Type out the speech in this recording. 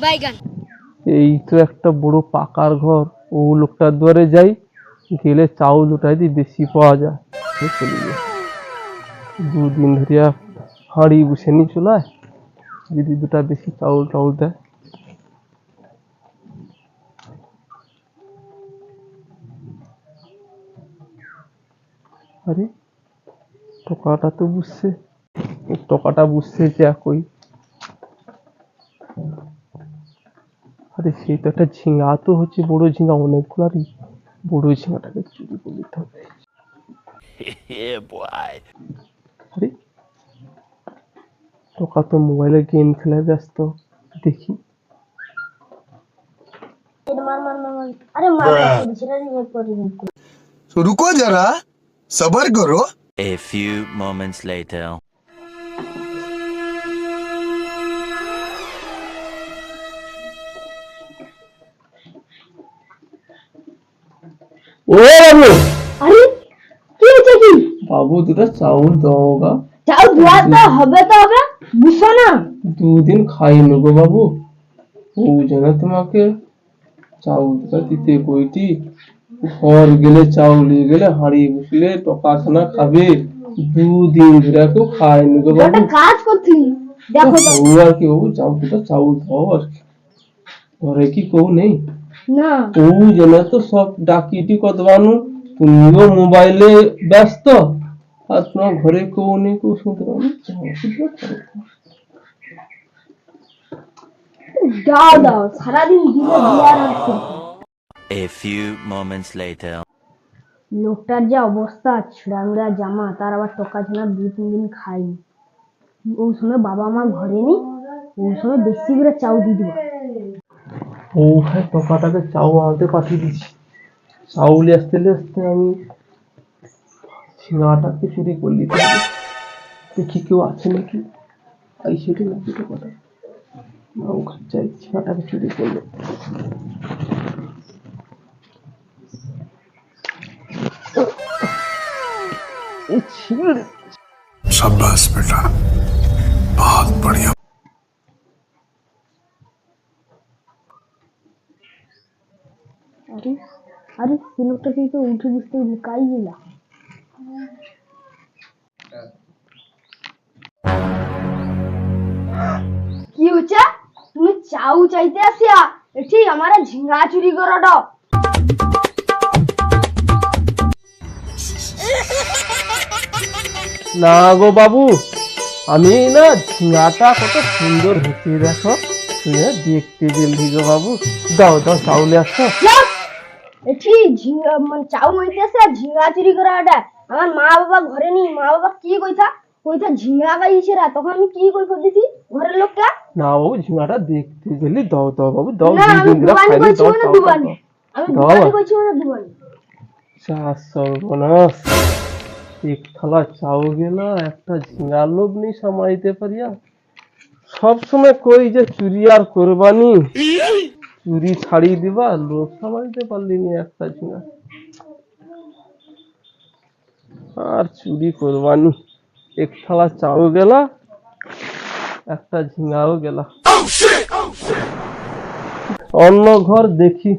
বাইগান। এই তো একটা বড় পাকার ঘর, ও লোকটার দুয়ারে যাই, গেলে চাউল ওটাই দিয়ে বেশি পাওয়া যায়। চলে যাই, দুদিন ধরিয়া হাঁড়ি বসেনি চুলায়, যদি দুটা বেশি চাউল টাউল দেয়। আরে টকাটা তো বুঝছে, টকাটা বুঝছে যে একই। আরে সেই তো একটা ঝিঙা তো হচ্ছে, বড় ঝিঙা অনেকগুলো, আর বড় ঝিঙাটাকে চুরি করে নিতে হবে। আরে টকা তো মোবাইলে গেম খেলায় ব্যস্ত, দেখি। रुको जरा सबर करो। A few moments later. ও বাবু, আরে কি হচ্ছে কি? বাবু দুটা চাউল দাও গা। চাও ধোয়া তো হবে, তো হবে, বুঝছো না? দুদিন খাইনি গো বাবু, ও যেন তোমাকে চাউল দুটা দিতে কইটি। ঘর গেলে চাউল নিয়ে গেলে হাঁড়ি বসলে টকা খানা খাবে, দুদিন ধরে কেউ খায়নি গো বাবু। একটা কাজ করছি, দেখো তো। ও আর কি বাবু, চাউল দুটা চাউল দাও আর কি। ঘরে কি কেউ নেই? না, ও যেন তো সব ডাকিটি কতবানু, তুমিও মোবাইলে ব্যস্ত, আর তোমার ঘরে কেউ নেই, কেউ শুনতে পাবো। দাও দাও, সারাদিন দিনে বিয়ার হচ্ছে। A few moments later. লোকটার যে অবস্থা, ছিঁড়ামিড়া জামা, তার আবার টকা ছানা 2-3 দিন খাইনি। ওই সময় বাবা মা ঘরে নেই, ওই সময় বেশি করে চাউ দিয়ে দিবা। ও ভাই টকাটাকে চাউল আনতে পাঠিয়ে দিচ্ছি, চাউল আসতে আসতে আমি সিঙ্গাটাকে চুরি করে নিতে হবে। দেখি কেউ আছে নাকি, এই সেটি নাকি টকাটা, না ওখানে যাই, সিঙ্গাটাকে চুরি করলো। शाबाश बेटा, बहुत बढ़िया। আরে আরে সে লোকটা কিন্তু উঠে বুঝতে লুকাই গেলা। কি হচ্ছে? তুমি চাউ চাইতে আসিয়া এটি আমার ঝিঙ্গা চুরি করড। না গো বাবু, আমি না ঝিঙাটা কত সুন্দর হয়েছে দেখো, দেখতে দিল্লি গো বাবু। দাও দাও চাউলে আসো। এটি ঝিঙ্গা মানে চাউ মাইতেছে আর ঝিঙ্গা চুরি করাটা। আমার মা বাবা ঘরে নেই, মা বাবা কি কইতা কইতা ঝিঙ্গা গাইছে রা, তখন আমি কি কই দিছি ঘরের লোকটা। না বাবু, ঝিঙাটা দেখতে গেলি, দাও দাও বাবু দাও, না, আমি দুদিন ধরে দুবানি খাইনি, কইছি দাও মানে দাও দুবানি, দাও। আমি দাও দুবানি আবার কইছি মানে দুবানি। সর্বনাশ, এক থালা চাউ গেল, একটা ঝিঙার লোভ নেই সামাইতে পারিয়া। সবসময় কই যে চুরি আর করবানি, চুরি ছাড়িয়ে দিবা, লোভ সামাইতে পারলি নি একটা ঝিঙা, আর চুরি করবানি। এক থালা চাউ গেলা, একটা ঝিঙাও গেলা। অন্য ঘর দেখি।